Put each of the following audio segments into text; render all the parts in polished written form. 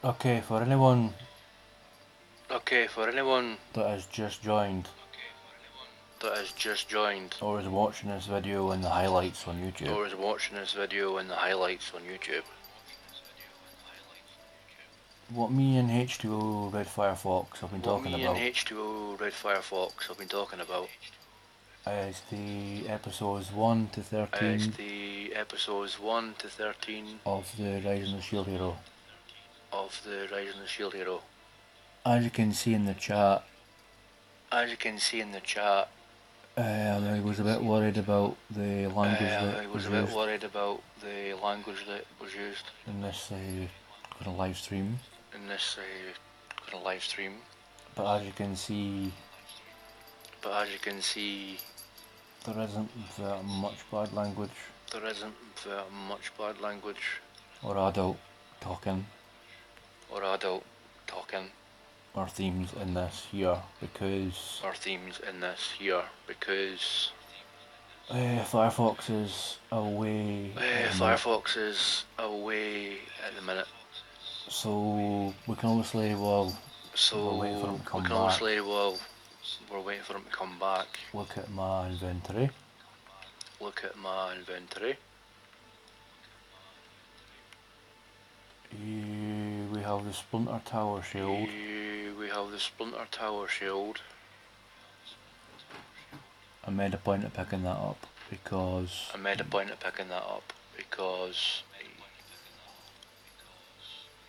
Okay, for anyone Okay, for anyone that has just joined that has just joined or is watching this video in the highlights on YouTube, or is watching this video in the highlights on YouTube, what me and H2O Red Firefox have been what talking me and about H2O Red Firefox have been talking about is the episodes 1 to is 13 the episodes 1 to 13 of the Rise of the Shield Hero. of the Rise of the Shield Hero. As you can see in the chat, As you can see in the chat, I was a bit worried about the language I that was was a bit used worried about the language that was used in this kind of live stream, in this kind of live stream. but as you can see, there isn't that much bad language There isn't that much bad language or adult talking or adult talking or themes in this here because Firefox is away at the minute, Firefox is away at the minute, so we can obviously, well, we're waiting for him so to we come can back, obviously, we're waiting for him to come back. look at my inventory. We have the Splinter Tower sheild. We have the Splinter Tower sheild. I made a point of picking that up because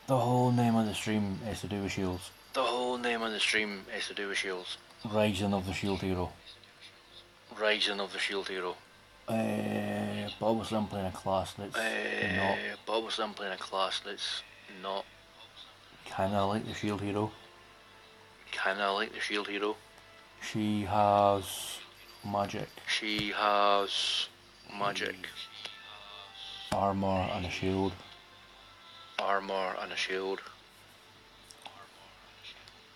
the whole name of the stream is to do with shields. The whole name of the stream is to do with shields. Rising of the Shield Hero. Rising of the Shield Hero. But obviously I'm playing a class that's not kinda like the Shield Hero. She has magic. Armor and a shield.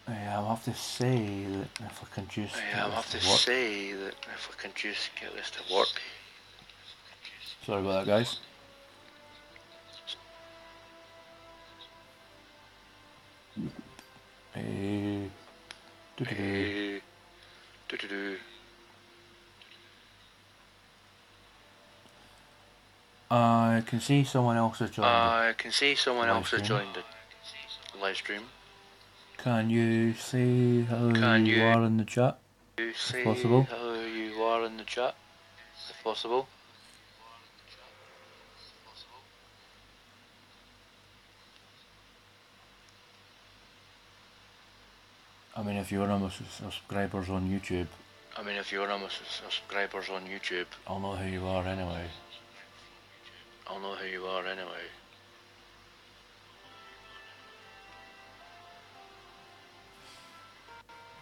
I have to say that if I can just get this to work. Sorry about that, guys. I can see someone else has joined the live stream. Can you say how you are in the chat? If possible. I mean, if you're one of my subscribers on YouTube, I'll know who you are anyway.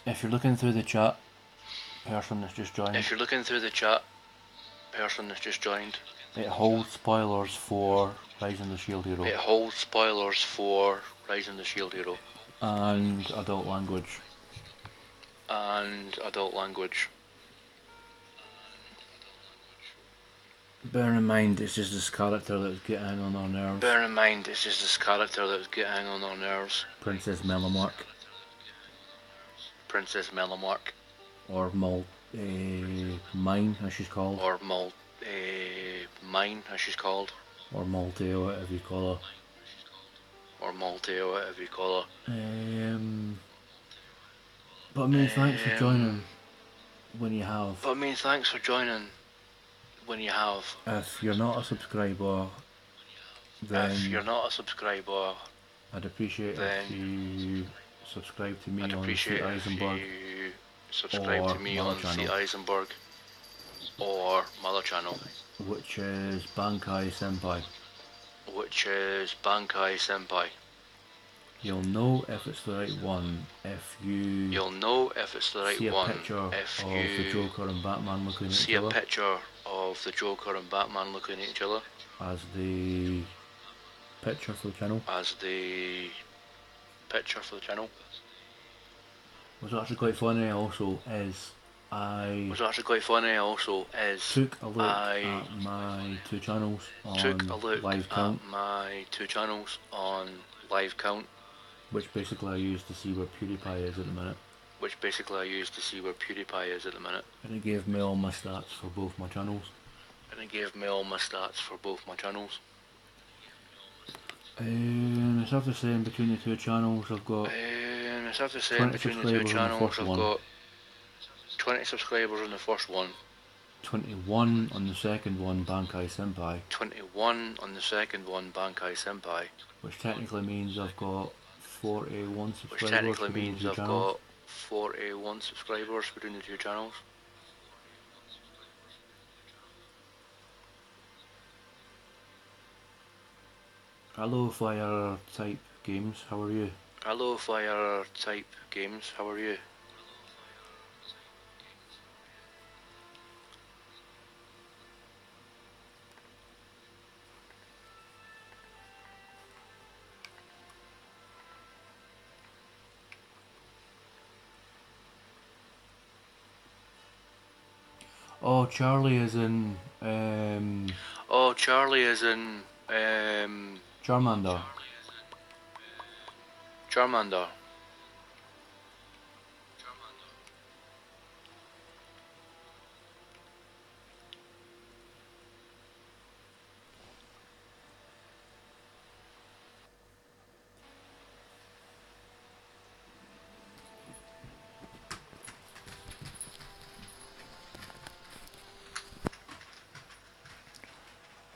If you're looking through the chat, person that's just joined, it holds spoilers for Rising the Shield Hero. And adult language. Bear in mind, it's just this character that's getting on our nerves. Princess Melomark. Or Mine, as she's called. Or Malte, or whatever you call her. But I mean, thanks for joining when you have. If you're not a subscriber, then I'd appreciate if you subscribe to me on the Eisenberg or Mother Channel, which is Bankai Senpai. You'll know if it's the right one if you see a picture of the Joker and Batman looking at each other. As the picture for the channel. What's actually quite funny also is I took a look at my two channels on live count. Which basically I use to see where PewDiePie is at the minute. And it gave me all my stats for both my channels. And it's after saying between the two channels I've got 20 subscribers on the first one. 20 subscribers on the first one. 21 on the second one, Bankai Senpai. 21 on the second one, Bankai Senpai. Which technically means I've got 41 subscribers between the two channels. 41 subscribers between the two channels. Hello Fire Type Games, how are you? Hello Fire Type Games, how are you? Oh, Charlie is in Charmander.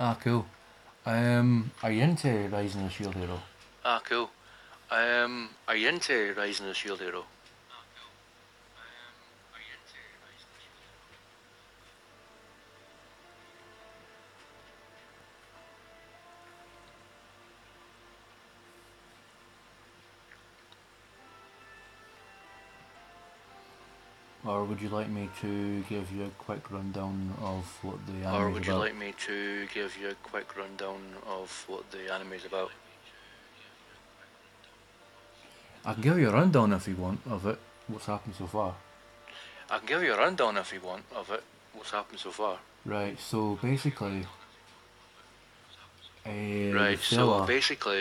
Ah, cool. Are you into Rising the Shield Hero? Ah, cool. Are you into Rising the Shield Hero? Or would you like me to give you a quick rundown of what the anime is about? Or would you like me to give you a quick rundown of what the anime is about? I can give you a rundown if you want of it, what's happened so far. I can give you a rundown if you want of it, what's happened so far. Right, so basically,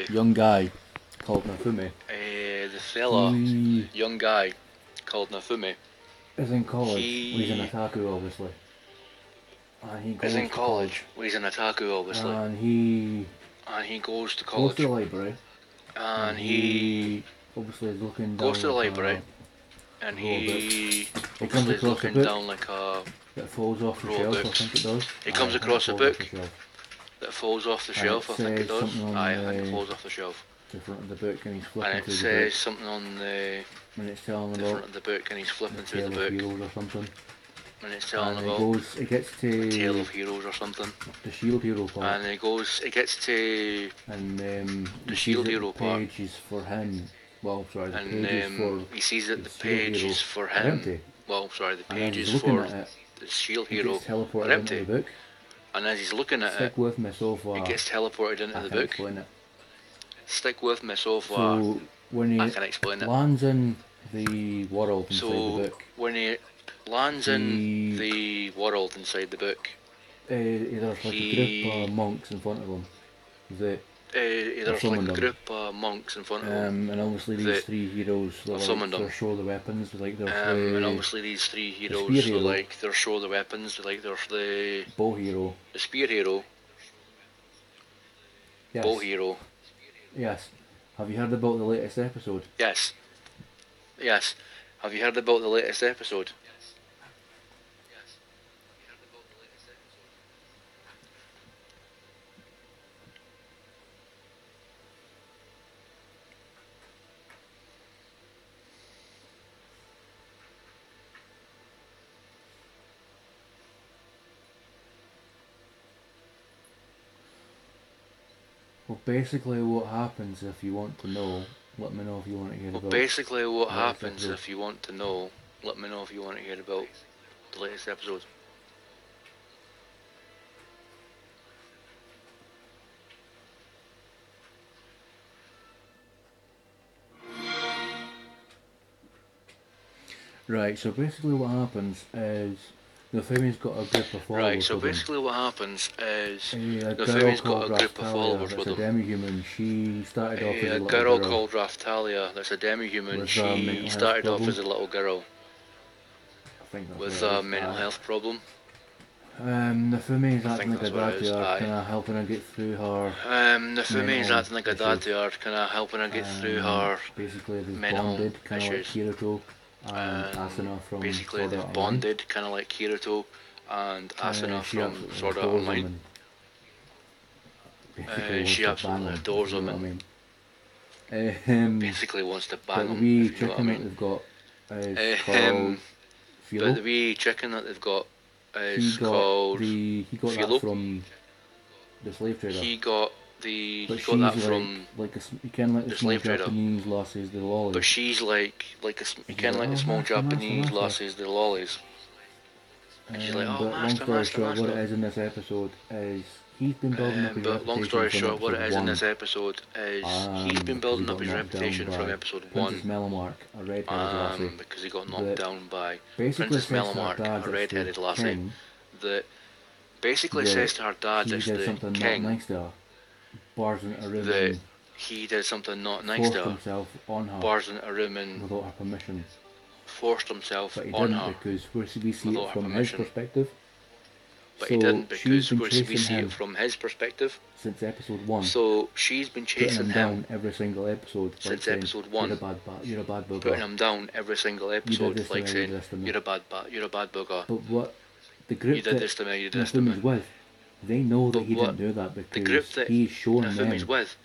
young guy called Nafumi. Young guy called Nafumi is in college. He's an otaku, obviously. And he goes to college. He's an otaku, obviously. And he goes to college. Goes to the library. And he obviously is looking down. Goes to the library. And he comes across a book like a that falls off the shelf. I think it does. He comes across a book that falls off the shelf. I think it does. I think it falls off the shelf. The front of the book, and he's flipping and it through the says book. something on the it's telling the about front of the book, and he's flipping through the book. Heroes or something. And it's telling and about it gets to the Tale of Heroes or something. The Shield Hero part. And it gets to the Shield Hero part. The page is for him. Well, sorry, the and page is for he sees that the page is for him. Empty. Well, sorry, the page is for the Shield Hero. It gets teleported into the book. And as he's looking at Stick with me so far. It gets teleported into the book. Explain it. Stick with me so far. So when he I can explain lands in the world inside the book. When he lands in the world inside the book, there's like a group of monks in front of him. There's like a group of monks in front of him. And obviously these three heroes they're show the weapons, and obviously these three heroes they're show the weapons, there's the bow hero, the spear hero, bow hero. Yes. Have you heard about the latest episode? Yes. Yes. Have you heard about the latest episode? Well, basically what happens if you want to know, let me know if you want to hear about. Basically what happens if you want to know, let me know if you want to hear about the latest episode. Right, so basically what happens is Nafumi's got a group of followers. Right, so basically what happens is Nafumi's got a group of followers with him. A demi-human. She started off as a little girl called Raftalia, that's a demi-human. She started off as a little girl with a mental health problem. Nafumi's acting like a dad to her, kind of helping her get through her. Nafumi's acting like a dad to her, kind of helping her get through her basically they've mental bonded, kind of like Kirito and Asuna from basically they've bonded, kind of like Kirito and Asuna from Sword Art Online. She absolutely adores him and basically wants to bang him. The wee chicken that they've got is called Philo. But the wee chicken that they've got is called he got Philo. that from the slave trader. He got that from you can like the small Japanese lasses, the lollies. But she's like you can like the small Japanese lasses, the lollies. And she's like, oh, but long story short, what it is in this episode is he's been building up his reputation. But long story short, what it is in this episode is he's been building up his reputation from episode 1. Princess Melomark, a red-headed lassie. Because he got knocked down by Princess Melomark, a red-headed lassie. That basically says to her dad that's the king that he did something not nice to her, bars into a room and without her permission. Forced himself but he on didn't her because we see it from his perspective. But he didn't because we see it from his perspective. Since episode 1. So she's been chasing him down every single episode. Since episode 1. You're a bad bugger. Putting him down every single episode, like saying, you're a bad bugger. But what the group you did this to me, you did this to me. With, they know that he didn't do that because the group that he's shown them with,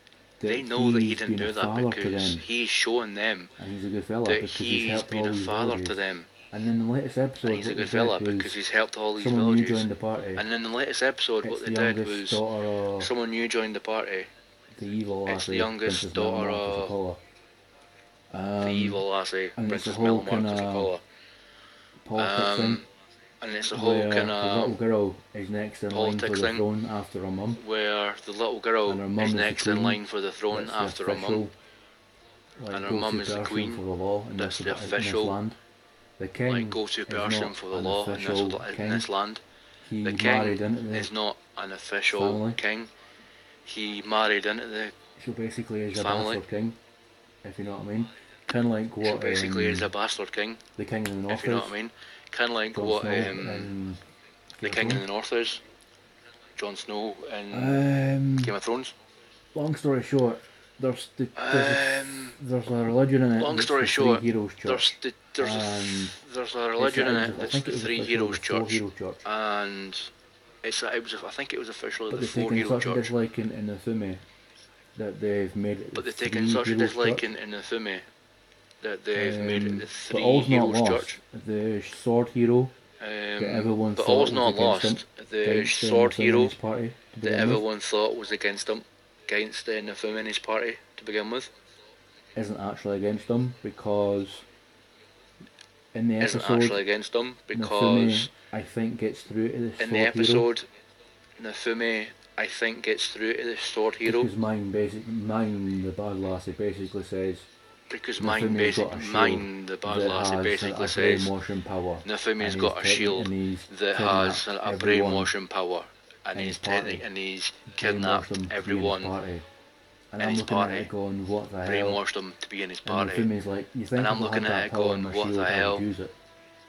they know that he didn't do that because he's showing them and he's a good fella that he's been a father to them. And in the latest episode, and he's a good fella because he's helped all these someone villages. New joined the party. And in the latest episode, what they did was someone new joined the party. The evil lassie. It's the youngest daughter of the evil lassie, Princess Melomark, as they call her. Politics thing. And it's a whole kind of the little girl is next in line for the throne after her mum. Where the little girl is next in line for the throne after her mum. And her mum is the queen. That's the official. The king go-to person for the law in this land. The king is not an official king. He married into the so basically he's family. A bastard king, if you know what I mean. Kind of like what. So basically, he's a bastard king. The king in the north. If you know what I mean. Kind of like what the king in the north is. Jon Snow in Game of Thrones. Long story short, there's a religion in it. Long story short, there's a religion in it that's the Three Heroes Church, and I think it was officially the Four Hero Church. But they've taken such a dislike in Nafume that they've made it. But they've taken such a dislike in Nafume that they've made it the Three Heroes Church. The sword hero that everyone but all's not lost. The sword hero that everyone thought was against him, against Nafume and his party to begin with, isn't actually against him because in the episode Nafume, I think gets through to the sword hero. In the episode, Nafume, I think, gets through to the sword hero. Because mine, the bad lassie, basically says. Because mine, the bad lassie, basically says. Nafume's got a shield that has a brainwashing power, and he's kidnapped everyone. And I'm looking at it going, what the hell? Brainwashed them to be in his party. And like, you think I'm looking at it going, what the hell?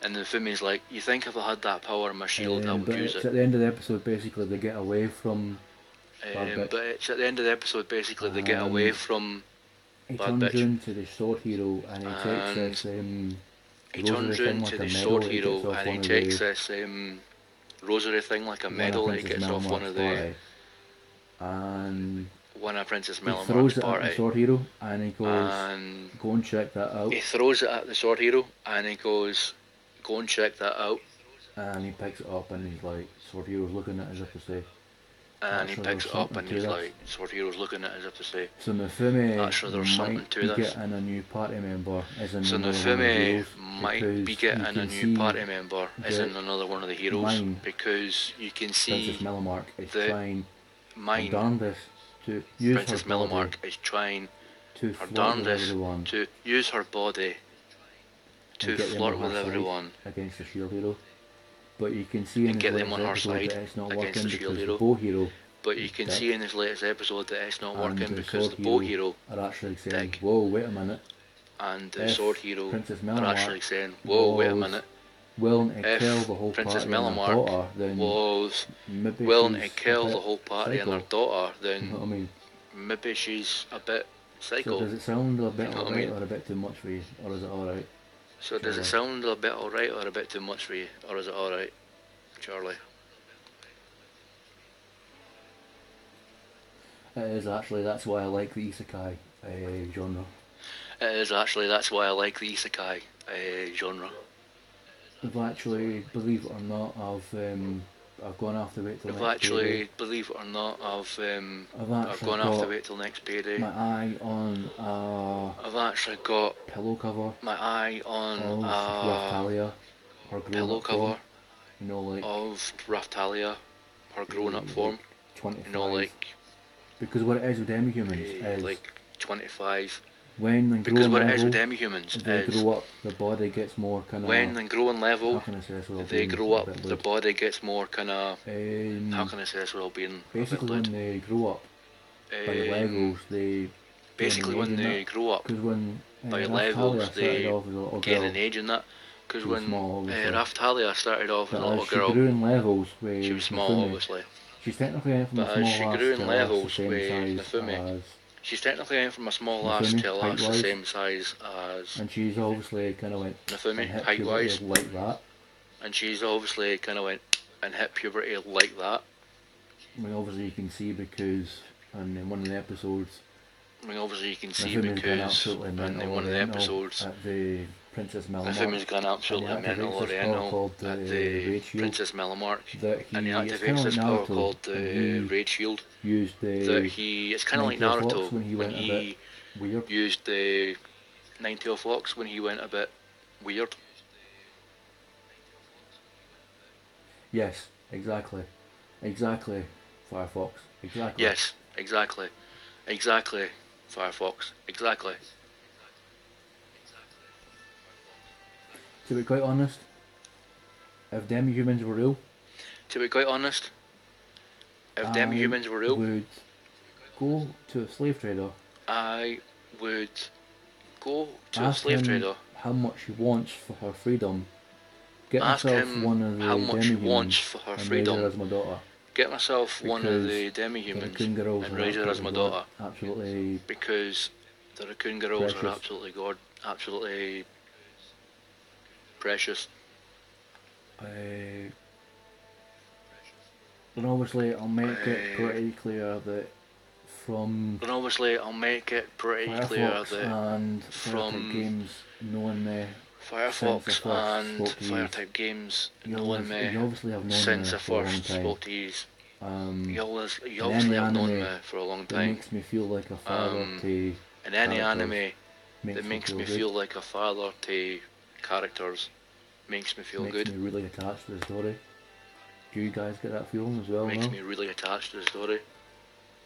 And the Nafume's like, you think if I had that power in my shield, I would use it. At the end of the episode, basically, they get away from. But it's at the end of the episode, basically, they get away from. He turns into the sword hero and he takes this. He turns into the sword hero and he takes this rosary thing like a medal that he gets off one of the. And. One of Princess Melomark's party. He throws it at the sword hero and he goes, go and check that out. He throws it at the sword hero and he goes, go and check that out. And he picks it up and he's like, sword hero's looking at it as if to say. And he picks it up and he's like, sword hero's looking at it as if to say. So Nafume might be getting a new party member. So Nafume might be getting a new party member as in another one of the heroes. Because you can see Princess Melomark is trying Princess Melomark is trying her darndest to use her body to flirt with everyone against the shield hero. But you can see in get them on her side against the shield hero. Bow hero. But you can see in this latest episode that it's not working because the bow hero are actually saying, "Whoa, wait a minute." And the sword hero are actually saying, "Whoa, wait a minute." Willing to kill the whole Princess party and their daughter, then was maybe willing to kill the whole party and their daughter, then you know what I mean? Maybe she's a bit psycho. So does it sound a bit alright or a bit too much for you, or is it alright? So does it sound a bit alright or a bit too much for you, or is it alright, Charlie? It is actually, that's why I like the isekai genre. It is actually, that's why I like the isekai genre. I've actually, believe it or not, I've gone off to wait till next payday. Believe it or not, I've gone off to wait till next payday. My eye on I've actually got pillow cover. My eye on Raftalia, her pillow cover. Form. You know, like of Raftalia, her grown-up form. 25. You know, like because what it is with demi-humans is like 25. When they because grow what level, it is with demi-humans they grow up, the body gets more kind of. When they grow in level, they grow up, the body gets more kind of. How can I say this without being basically when they grow up by levels, they. Basically, when they grow up when, by levels, they gain an age in that. Because when Raftalia started off as a little girl, she grew in levels she was small, obviously. She's technically went from a small she grew in levels with Nafumi. She's technically went from a small lass to a lass the same size as. And she's obviously kind of went. Nafumi, height-wise. Like that. And she's obviously kind of went and hit puberty like that. I mean, obviously you can see because in one of the episodes. Obviously you can see because in one of the episodes. At the Princess Melamark. Nafumi's gone absolutely mental oriental at the Princess Melamark. And he activates this power called the Raid Shield. It's kind of like Naruto when he used the 9-tail fox when he went a bit weird. Yes, exactly. Exactly, Firefox. Exactly. Yes, exactly. Exactly, Firefox. Exactly. To be quite honest, if demi-humans were real... To be quite honest, if demi-humans were real... I would go to a slave trader. I would go to a slave trader. How much he wants for her freedom. Get Ask myself him one of the how much he wants for her freedom. As my daughter. Get myself one of the demi-humans and raise her as my daughter. Absolutely. Because the raccoon girls are absolutely precious. And obviously I'll make it pretty clear that from... And obviously I'll make it pretty clear that and from games knowing me... Firefox and Fire-type games knowing me since I first spoke to you. You obviously have known me for a long time. It makes me feel like a father to... In any anime that makes me feel like a father to characters. Makes me feel good. Makes me really attached to the story. Do you guys get that feeling as well? Makes me really attached to the story.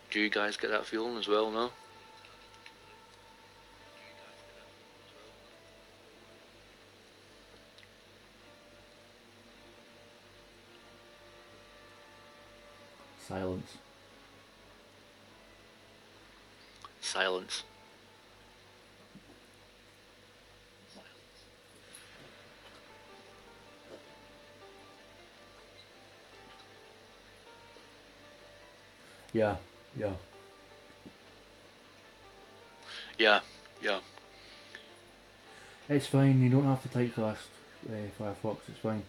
Do you guys get that feeling as well, no? Silence. Silence. Yeah. It's fine, you don't have to type fast, Firefox, it's fine.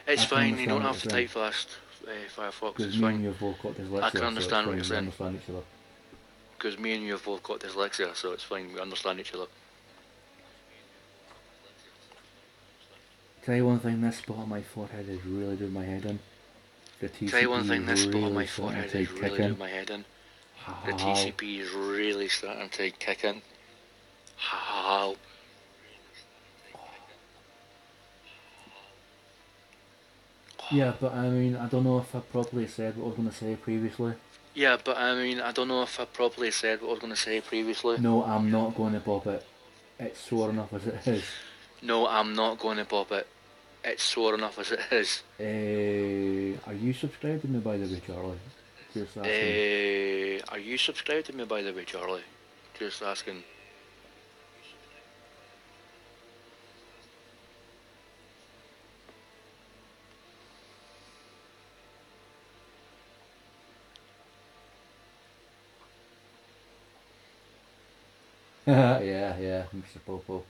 It's fine, you don't have to type fast, Firefox, it's fine. I can understand what you're saying. Because me and you have both got dyslexia, so it's fine, we understand each other. Tell you one thing, this spot on my forehead is really doing my head in. Tell you one thing, this spot on my forehead is really doing my head in. The TCP is really starting to kick in. How? Yeah, but I mean, I don't know if I properly said what I was going to say previously. No, I'm not going to pop it. It's sore enough as it is. No, I'm not going to pop it. It's sore enough as it is. Are you subscribed to me, by the way, Charlie? Just asking. Are you subscribed to me, by the way, Charlie? Just asking. Yeah, Mr. Popo.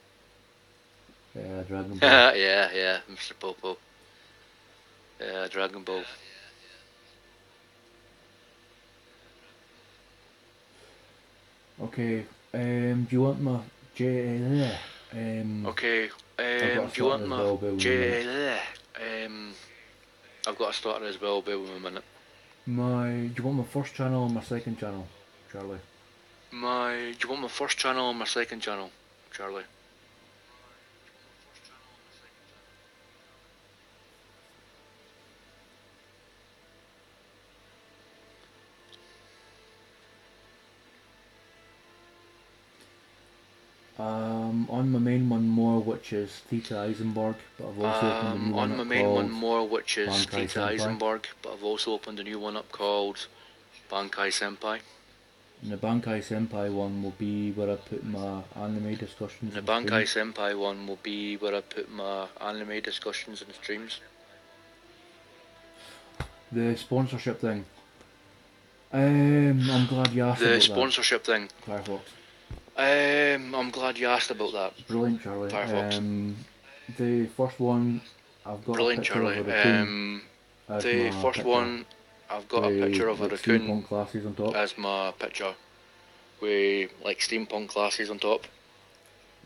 Yeah, Dragon Ball. yeah, Mr. Popo. Yeah, Dragon Ball. Okay, do you want my Okay, do you want my I've got a starter as well, bear with me a minute. Do you want my first channel or my second channel, Charlie? Do you want my first channel or my second channel, Charlie? On my main one more, which is Theta Eisenberg, but I've also opened a new one up called Bankai Senpai. And the Bankai Senpai one will be where I put my anime discussions and streams. The sponsorship thing. I'm glad you asked about that. The sponsorship thing. Firefox. I'm glad you asked about that. Brilliant, Charlie. Firefox. The first one, I've got a picture of a raccoon. The first one, I've got a picture of a raccoon steampunk glasses on top. as my picture, with like steampunk glasses on top.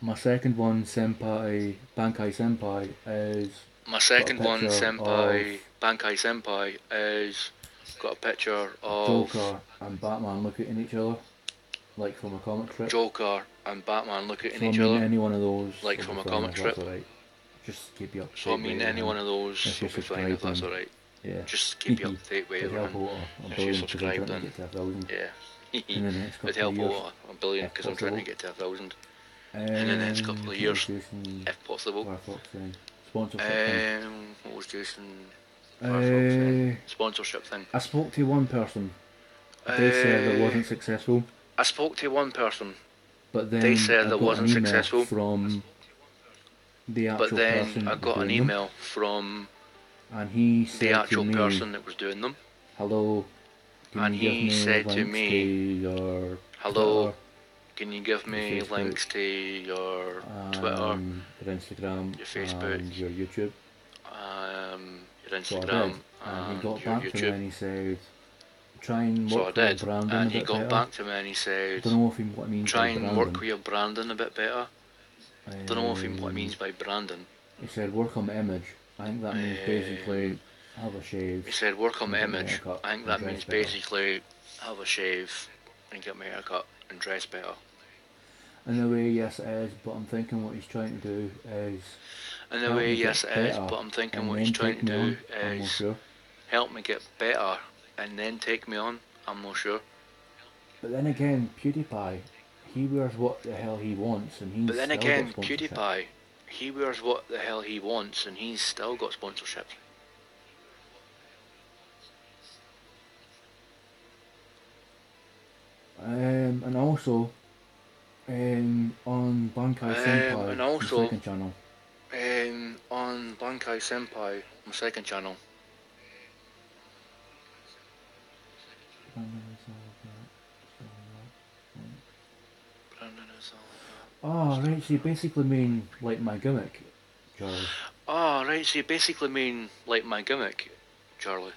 My second one, Bankai Senpai, is. My second one, Bankai Senpai, is got a picture of Joker and Batman looking at each other, like from a comic strip. Joker and Batman looking at each other. Any one of those, like from a comic strip. Right. Just keep you up. So I mean, any one of those will be fine if that's alright. Yeah. Just keep you up to date with everything. If you subscribe, then yeah. It'd help out a billion because I'm trying to get to 1,000 in the next couple of years, if possible. What was Jason? Sponsorship thing. I spoke to one person. They said it wasn't successful. I spoke to one person. But then they said it wasn't successful. From the actual but then person I got an email from and he said the actual to me, person that was doing them. Hello. And he said to me, hello. Can you give me links to your Twitter, your Instagram, your Facebook, and your YouTube? Your Instagram and he got back YouTube. to me and he said, try and work so I with did. your branding and a he bit got better. back to me and he said, I don't know if he, what means try by and branding. work with your branding a bit better. I don't know if he, what he means by branding. He said work on the image. I think that means basically have a shave. He said work on the image. I think that means basically have a shave and get my hair cut and dress better. In a way, yes it is, but I'm thinking what he's trying to do is... In a way, yes it is, but I'm thinking what he's trying to do is help me get better and then take me on. I'm not sure. But then again, PewDiePie, he wears what the hell he wants and he's still got sponsorship. PewDiePie, he wears what the hell he wants and he's still got sponsorship. And also, on Bankai Senpai, my second channel. On Bankai Senpai, my second channel. Oh, right, so you basically mean like my gimmick, Charlie. Oh, right, so you basically mean like my gimmick, Charlie.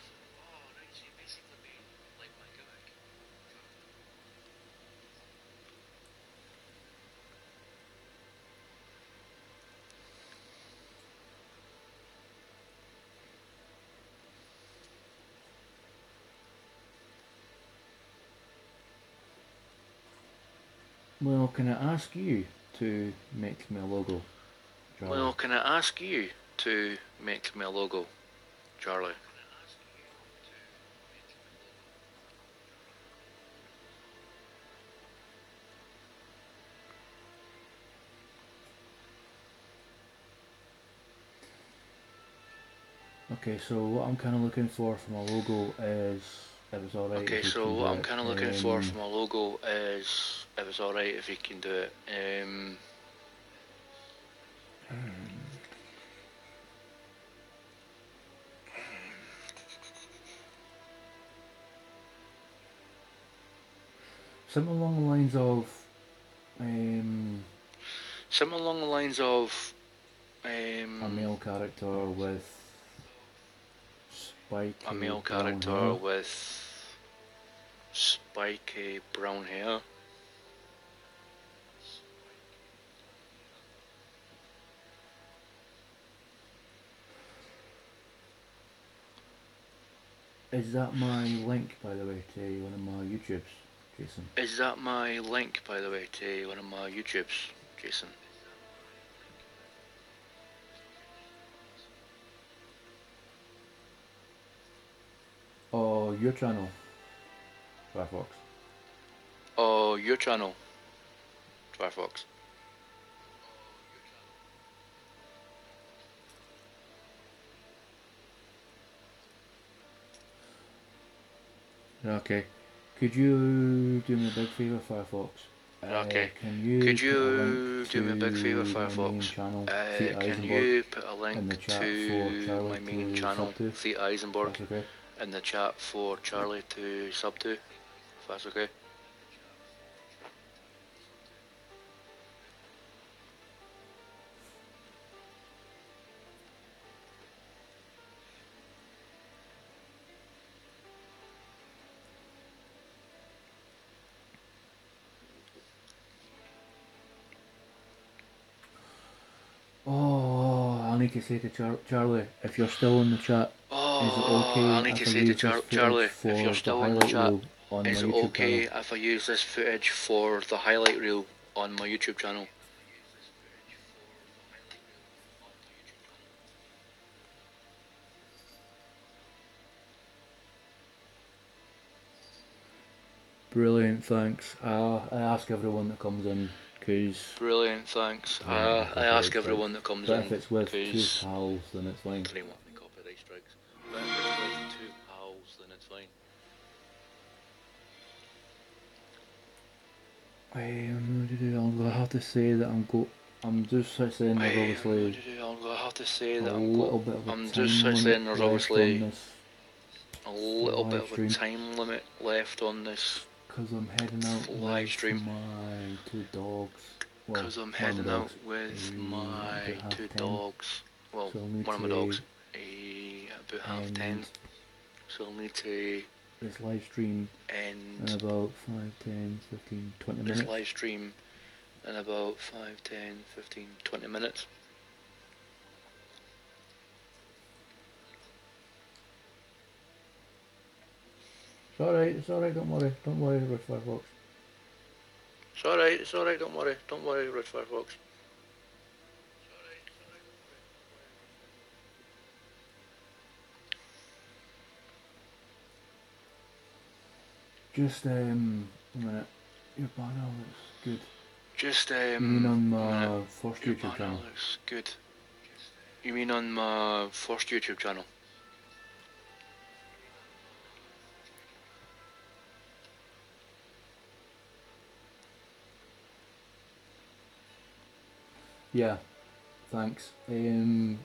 Well, can I ask you to make me a logo, Charlie? Well, can I ask you to make me a logo, Charlie? Okay, so what I'm kind of looking for from a logo is, if it's alright. Okay, so what I'm kind of looking for from a logo is, if it's alright, if you can do it. Something along the lines of. Something along the lines of. A male character with. Spiky. A male character hair. With. Spiky brown hair. Is that my link, by the way, to one of my YouTubes, Jason? Is that my link, by the way, to one of my YouTubes, Jason? Oh, your channel, Firefox. Oh, your channel, Firefox. Okay. Could you do me a big favour, Firefox? Okay. Can you do me a big favour, Firefox? Can you put a link to my main channel, Theta Eisenberg, okay, in the chat for Charlie to sub to, if that's okay? Oh, I need to say to Charlie, if you're still in the chat, is it okay? I need to say to Charlie, if you're still in the chat, is it okay if I use this footage for the highlight reel on my YouTube channel? Brilliant, thanks. I ask everyone that comes in, cause. Brilliant, thanks. I ask everyone that comes in, if it's with two pals, then it's fine. But if it's with two pals, then it's fine. I'm gonna have to say that I'm just saying there's obviously. I'm gonna have to say that I'm just saying there's obviously a little bit of a time limit left on this. Because I'm heading out live stream. My two dogs. Because I'm heading out with my two dogs. Well, one of my dogs about 10:30. So I'll need to. This live stream end in about 5, 10, 15, 20 minutes. This live stream in about 5, 10, 15, 20 minutes. It's alright, don't worry, Red Firefox. It's alright, don't worry, Red Firefox. Just, a minute, your banner looks good. Just, you mean on my first YouTube channel? Looks good. You mean on my first YouTube channel? Yeah, thanks. I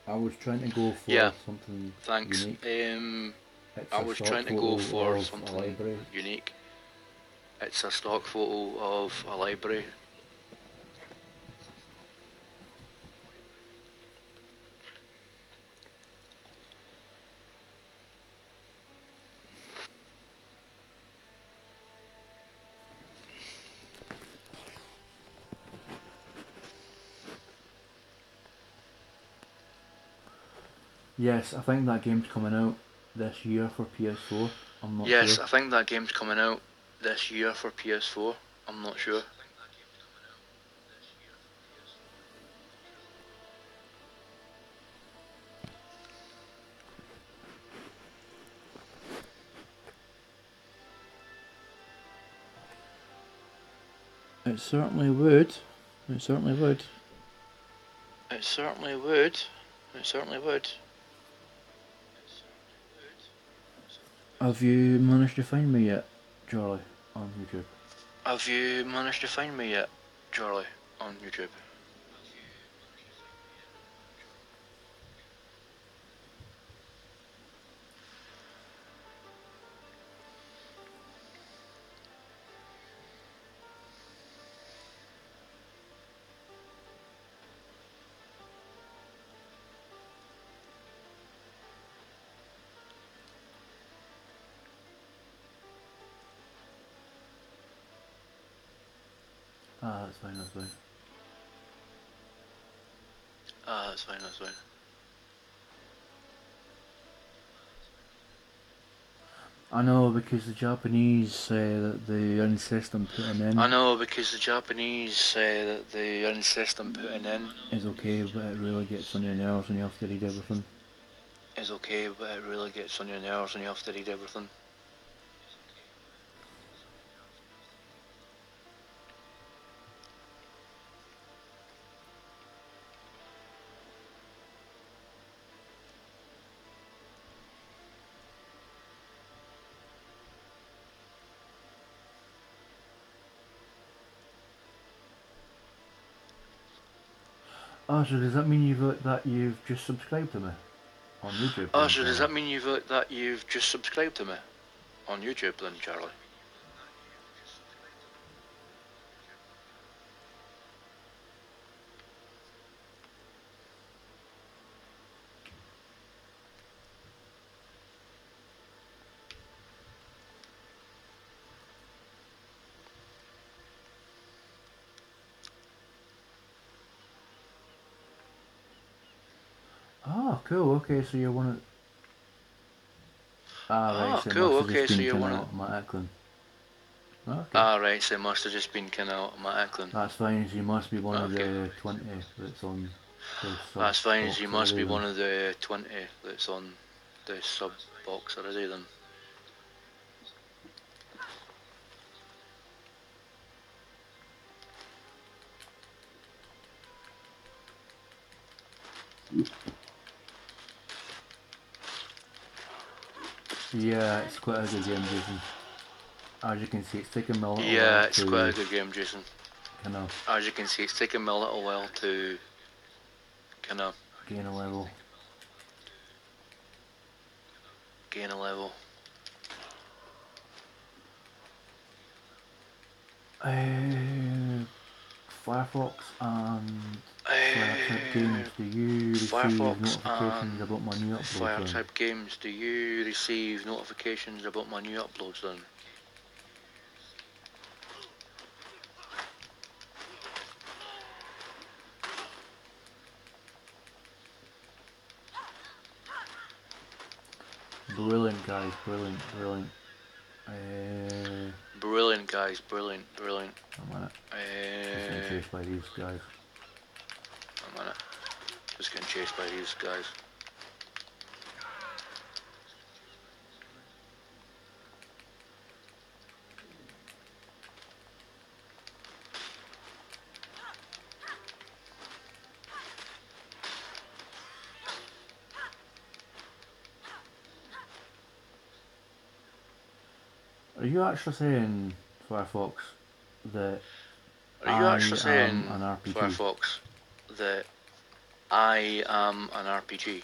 was trying to go for something unique. I was trying to go for something unique. It's a stock photo of a library. Yes, I think that game's coming out this year for PS4. I'm not sure. Yes, I think that game's coming out this year for PS4. I'm not sure. It certainly would. It certainly would. It certainly would. It certainly would. Have you managed to find me yet, Charlie, on YouTube? Have you managed to find me yet, Charlie, on YouTube? Ah, that's fine, that's fine. Ah, that's fine, that's fine. I know, because the Japanese say that they insist on putting in. I know, because the Japanese say that they insist on putting in. Is okay, but it really gets on your nerves and you have to read everything. Is okay, but it really gets on your nerves and you have to read everything. Oh, so does that mean you've just subscribed to me on YouTube? Oh, so does that mean that you've just subscribed to me on YouTube then, Charlie? Oh, cool. Okay, so you're one of. Ah, right. So cool. it must have Okay, just so been you're kind one of of. automatically. Okay. Ah, right. So it must have just been kind of automatically. That's fine. So you must be one of the 20 that's on the sub. That's fine. Box You must be one of the 20 that's on the sub box already then. Yeah, it's quite a good game, Jason. As you can see, it's taken me a little while. Yeah, it's quite a good game, Jason. Kind of. As you can see, it's taken me a little while to kind of gain a level. Gain a level. Firefox and Fire-type games, do you receive notifications about my new uploads? Fire-type games, do you receive notifications about my new uploads then? Brilliant, guys, brilliant. Brilliant, guys, brilliant. A minute. Just getting chased by these guys. A minute. Just getting chased by these guys. Are you actually saying, Firefox, that Firefox, RPG? that I am an RPG?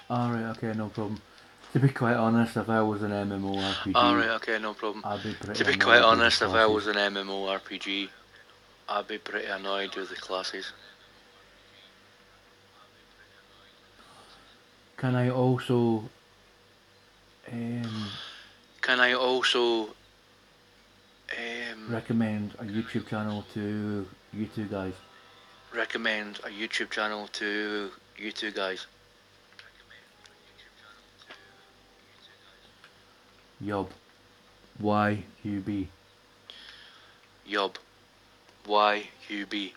Alright, okay, no problem. To be quite honest, if I was an MMORPG... Alright, okay, no problem. I'd be pretty To be quite honest, if I was an MMORPG, I'd be pretty annoyed with the classes. Can I also... recommend a YouTube channel to you two guys? Recommend a YouTube channel to you two guys. Yob. Y-U-B. Yob. Y-U-B.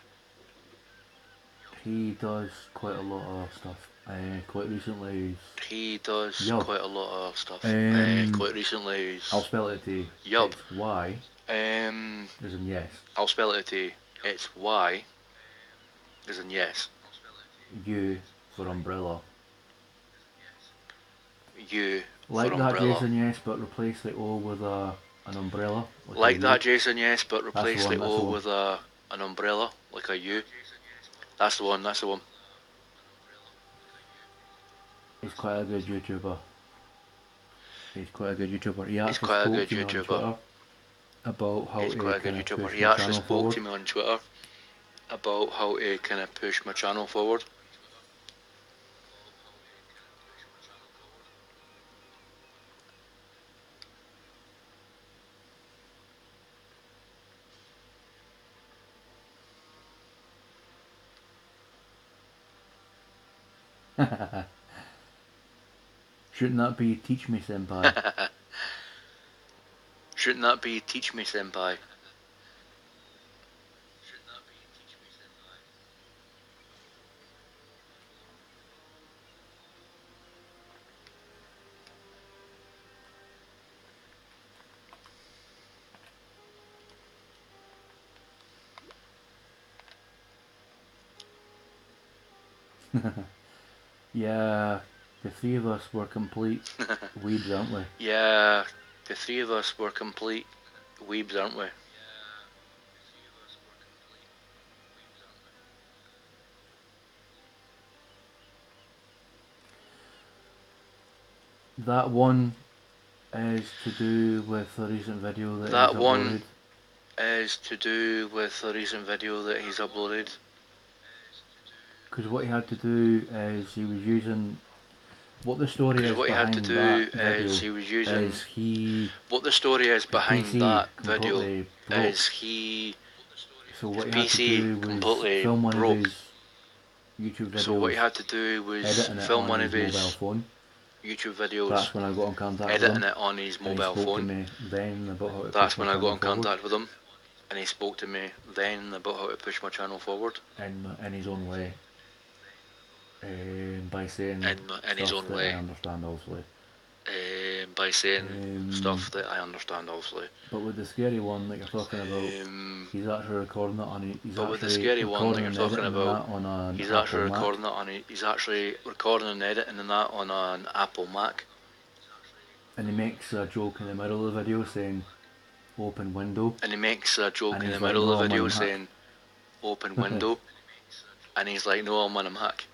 He does quite a lot of stuff. Quite recently. He does Yup. quite a lot of stuff. Quite recently. I'll spell it to you. Yup. It's Y. As in yes. I'll spell it to you. It's Y. As in yes. U for umbrella. U like for that, umbrella. Jason, yes, but replace the O with an umbrella. Like that, Jason, yes, but replace the O with an umbrella, like a U. That's the one, that's the one. He's quite a good YouTuber. He actually spoke to me on Twitter about how to kind of push my channel forward. He actually spoke to me on Twitter about how to kind of push my channel forward. Shouldn't that be teach me, senpai? Shouldn't that be teach me, senpai? Yeah, the three of us were complete weebs, aren't we? Yeah, the three of us were complete weebs, aren't we? That one is to do with a recent video that he's uploaded. Is to do with a recent video that he's uploaded. Because what he had to do is he was using what the story is behind that video is he what the story is behind that video is he so what he had to do was film one of his YouTube videos. So what he had to do was film one of his mobile phone. YouTube videos. That's when I got in contact editing with him. It on his mobile phone. Then about how to That's when I got in contact with him, and he spoke to me then about how to push my channel forward in his own way. By saying in his own way. I understand, obviously. By saying stuff that I understand, obviously. But with the scary one that you're talking about, he's actually recording it on. He's actually recording and editing that on an Apple Mac. And he makes a joke in the middle of the video saying, "Open window." And he makes a joke in the middle of the video saying, "Open window." And he's like, "No, I'm on a Mac."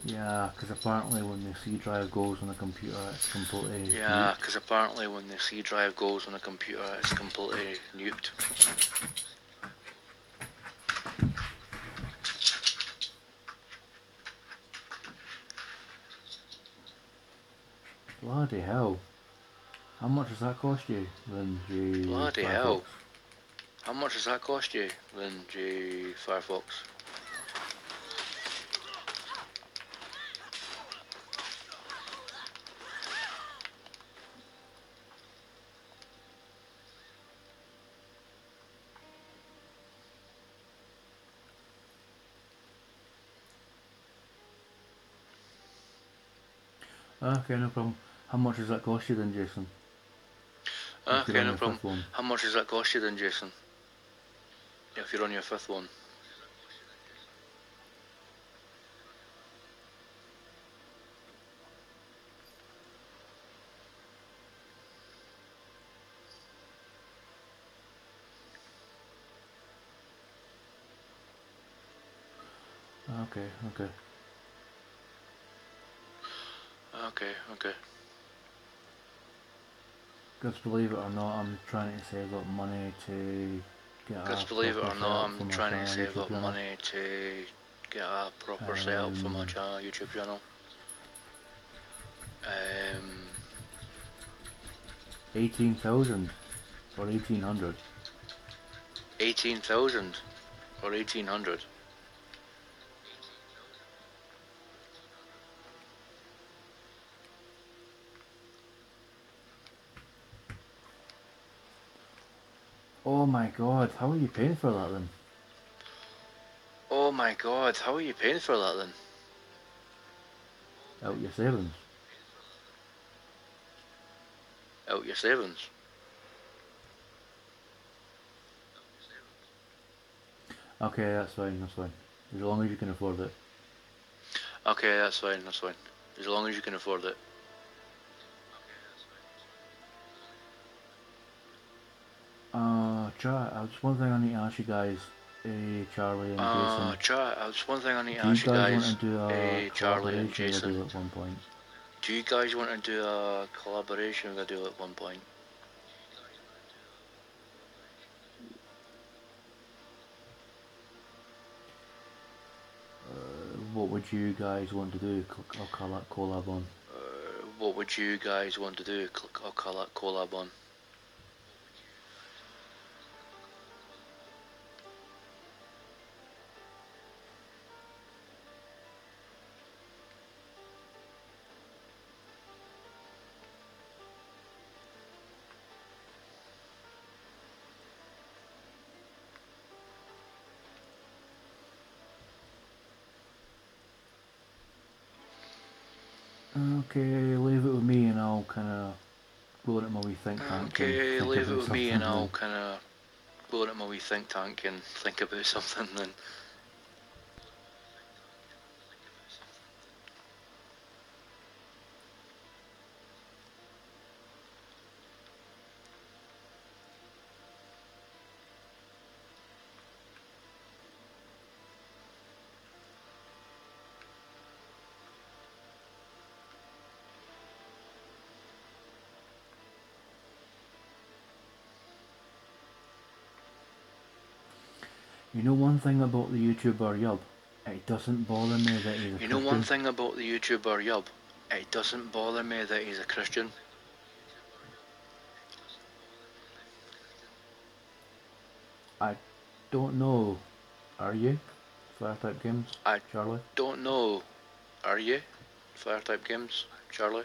Yeah, because apparently when the C drive goes on a computer, it's completely nuked. Yeah, because apparently when the C drive goes on a computer, it's completely nuked. Bloody hell. How much does that cost you, then, G Bloody Firefox? hell. How much does that cost you, then, G Firefox? Okay, no problem. How much does that cost you then, Jason? Okay, no problem. How much does that cost you then, Jason? If you're on your fifth one. Okay. Because believe it or not, I'm trying to save up money to get a proper setup for my YouTube channel. 18,000 or 1800? 18,000 or 1800? Oh my god, how are you paying for that then? Oh my god, how are you paying for that then? Out your savings? Out your savings? Okay, that's fine, that's fine. As long as you can afford it. Okay, that's fine, that's fine. As long as you can afford it. Chat, just one thing I need to ask you guys, Charlie and Jason. Chat, just one thing I need to Do you ask you guys want guys, to do a Charlie and collaboration Jason. video at one point? Do you guys want to do a collaboration video at one point? What would you guys want to do a collab on? What would you guys want to do a collab on? Okay, leave it with me and I'll kind of go into my wee think tank Okay, and think leave it about with me and something I'll then. kind of go into my wee think tank and think about something then. You know one thing about the YouTuber Yub? It doesn't bother me that he's a Christian. You know one thing about the YouTuber Yub? It doesn't bother me that he's a Christian. I don't know. Are you? Fire type games, I Charlie? don't know. Are you? Fire type games, Charlie?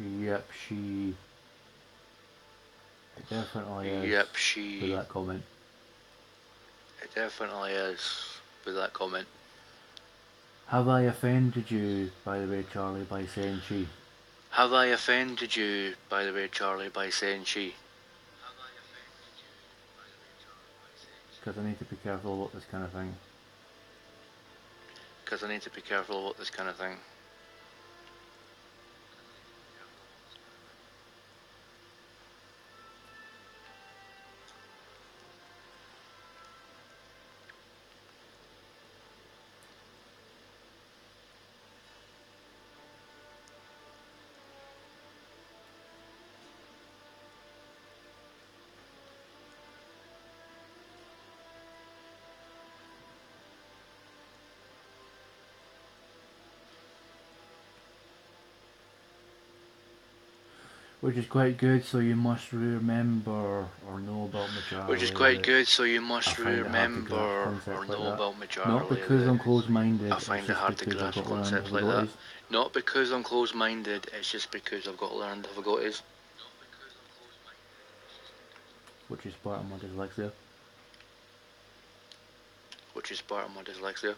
Yep, she definitely is. Yep, she. With that comment. It definitely is. With that comment. Have I offended you, by the way, Charlie, by saying she? Have I offended you, by the way, Charlie, by saying she? Because I need to be careful about this kind of thing. Because I need to be careful about this kind of thing. Which is quite good, so you must remember or know about me, Charlie. Which is quite good, so you must I find it hard to grasp remember concepts or like know that. about me, Charlie. Not because I'm closed-minded, I it's find it just hard to because I've grasp got learned concepts like that. difficulties. Not because I'm closed-minded, it's just because I've got learned difficulties. Which is part of my dyslexia. Which is part of my dyslexia.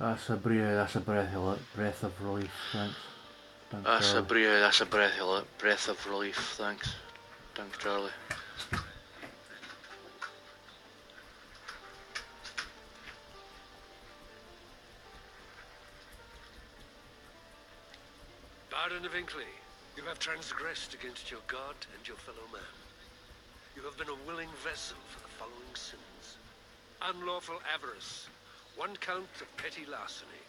That's a breath of relief, thanks. That's a breath of relief, thanks. Thanks, Charlie. Baron of Inkley, you have transgressed against your god and your fellow man. You have been a willing vessel for the following sins. Unlawful avarice, 1 count of petty larceny.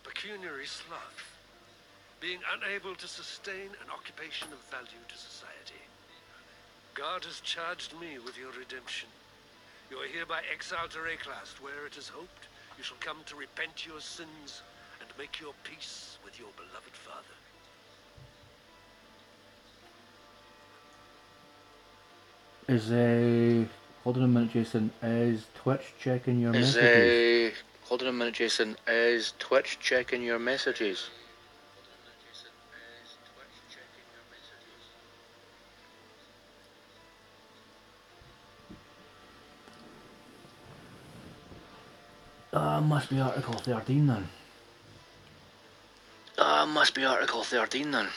Pecuniary sloth, being unable to sustain an occupation of value to society. God has charged me with your redemption. You are hereby exiled to Reclast, where it is hoped you shall come to repent your sins and make your peace with your beloved father. Hold on a minute, Jason. Is Twitch checking your messages? Hold on a minute, Jason. Is Twitch checking your messages? Must be Article 13 then. Must be Article 13 then.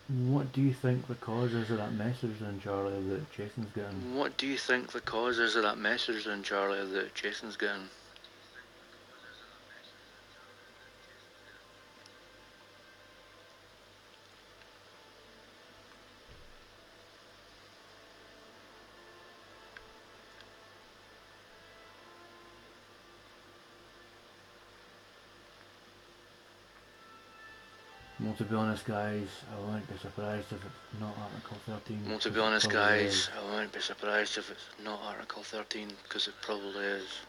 What do you think the cause is of that message then, Charlie, that Jason's getting? What do you think the cause is of that message then, Charlie, that Jason's getting? Well, to be honest, guys, I wouldn't be surprised if it's not Article 13. Well, to be honest, guys, I wouldn't be surprised if it's not Article 13, because it probably is.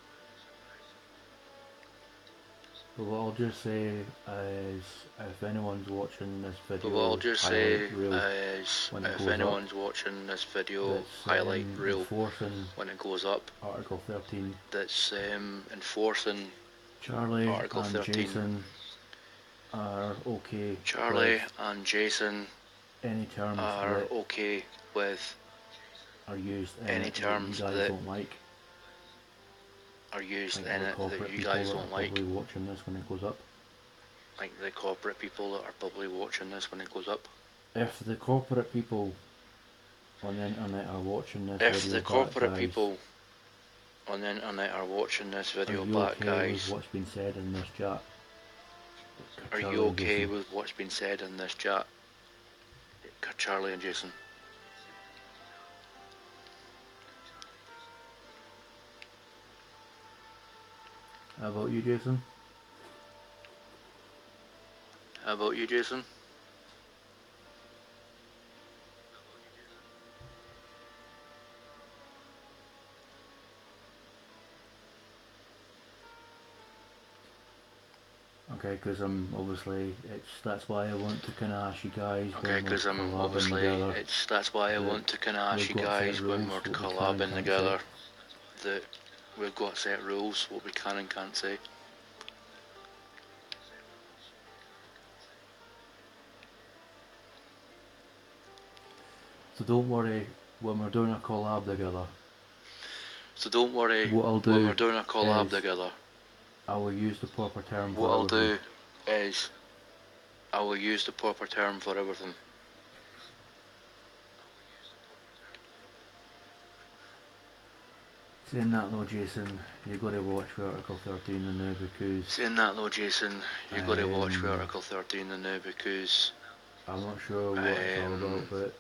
But what I'll just say is, if anyone's watching this video, highlight reel when it goes up, Article 13, that's enforcing Charlie Article and 13. Jason are okay. Charlie and Jason any terms are okay with are used any terms that you guys don't like. Are used in it that you guys don't like. Probably watching this when it goes up. Like the corporate people that are probably watching this when it goes up. If the corporate people on the internet are watching this video back, guys, with what's been said in this chat? Are you okay with what's been said in this chat? Charlie and Jason. How about you, Jason? How about you, Jason? Okay, because obviously that's why I want to kind of ask you guys. Okay, because that's why I want to kind of ask you guys when we're collabing together that we've got set rules, what we can and can't say. So don't worry when we're doing a collab together. So don't worry when we're doing a collab together. I will use the proper term for what I'll everything. do is I will use the proper term for everything. Saying that though, Jason, you've got to watch for Article 13 now because... Saying that though, Jason, you've got to watch for Article 13 now because... I'm not sure what it's all about, but...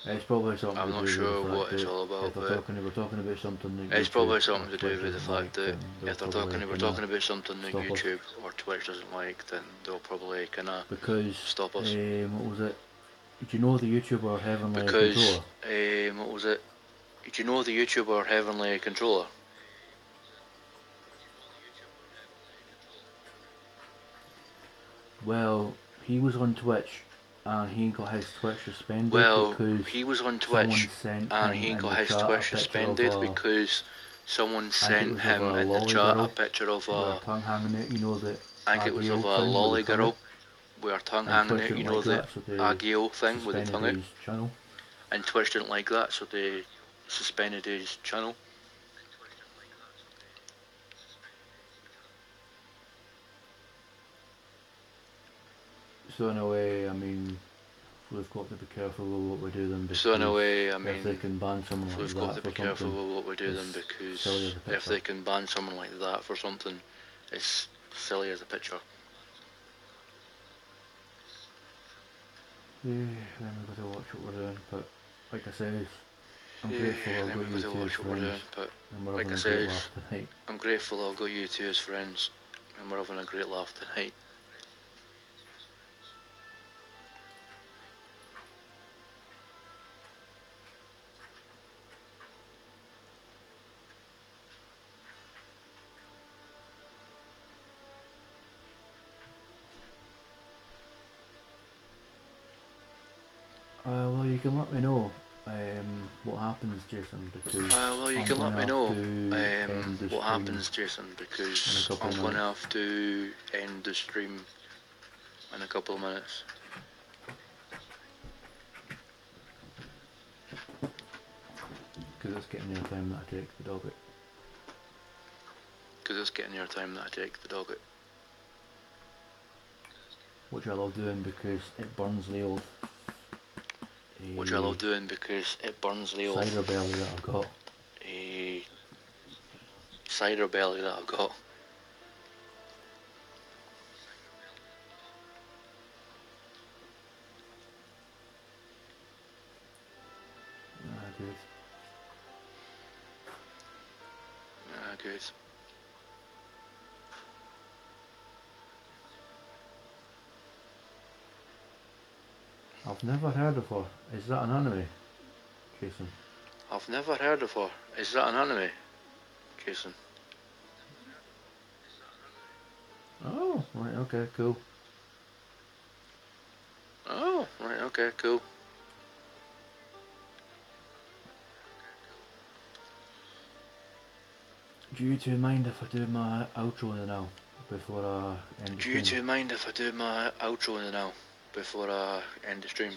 It's probably something I'm not sure what it's all about, but... We're talking about something that it's probably something to do with the fact that if we're talking about something that YouTube or Twitch doesn't like, then they'll probably kinda stop us. What was it? Did you know the YouTuber Heavenly Controller? What was it? Did you know the YouTuber Heavenly Controller? Well, he was on Twitch and he got his Twitch suspended because he was on someone Twitch sent and him he in got the his chat a Twitch picture of suspended because someone I think it sent was of him a in the lolly chat a girl picture of with her a, tongue hanging out, you know, the I think it was of Agio a thing with lolly the tongue girl out. with her tongue And hanging Twitch out, you didn't know, like the that, so they Agio thing with the suspended tongue out. his channel. And Twitch didn't like that, so they suspended his channel. So in a way, I mean, we've got to be careful with what we do then, because So in a way, I mean, if they can ban someone like we've that got to be for careful something, with what we do then, it's because silly as a if picture. they can ban someone like that for something, it's silly as a picture. Yeah, then we've got to watch what we're doing, but like I said, I'm grateful I've got you two as friends, and we're having a great laugh tonight. I'm grateful I've got you two as friends, and we're having a great laugh tonight. Well, you can let me know what happens, Jason, because well, you I'm can going let me to know have to end the what stream happens, Jason, in a because couple I'm of going to minutes. have to end the stream in a couple of minutes. Because it's getting near time that I take the dog out. Because it's getting near time that I take the dog out. Which I love doing because it burns the old which I love doing because it burns the old cider belly that I've got. Cider belly that I've got. Good. Good. I've never heard of her. Is that an anime, Jason? I've never heard of her. Is that an anime, Jason? Oh, right, okay, cool. Oh, right, okay, cool. Do you two mind if I do my outro now before I end the stream? Do you two mind if I do my outro now before I end the stream?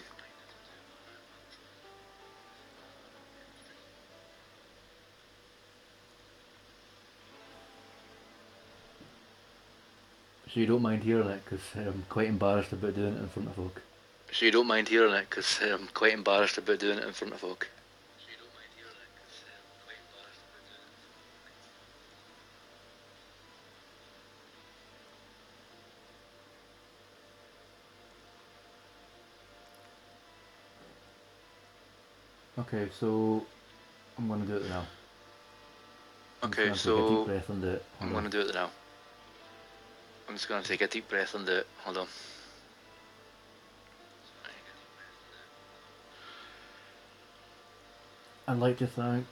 So you don't mind hearing it, because I'm quite embarrassed about doing it in front of folk. So you don't mind hearing it, because I'm quite embarrassed about doing it in front of folk. Okay, so I'm going to do it now. Okay, so take a deep breath and do it. I'm going to do it now. I'm just going to take a deep breath and do it. Hold on. I'd like to thank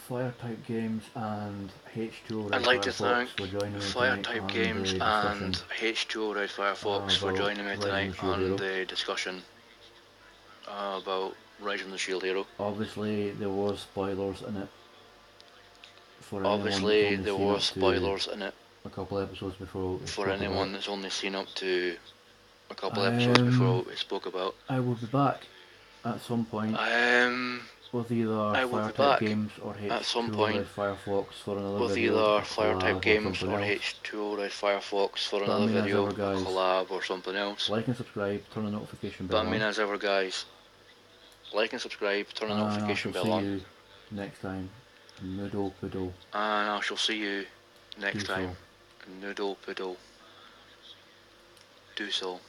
Firetype Games and H2O Red I'd like to Firefox thank for joining me Firetype Games and H2O Red Firefox for joining me tonight on the discussion about Rising the Shield Hero. Obviously, there was spoilers in it. Obviously, there were spoilers in it. A couple episodes before. For anyone that's only seen up to a couple episodes before we spoke about. I will be back at some point. With either Firetype Games or H2O Red Firefox for another video. With either Firetype Games or H2O Red Firefox for another video, a collab or something else. Like and subscribe, turn the notification bell on. But I mean, as ever, guys, like and subscribe, turn the notification bell on. And I shall see you next time. Noodle Poodle. And I shall see you next time. Noodle Poodle. Do so.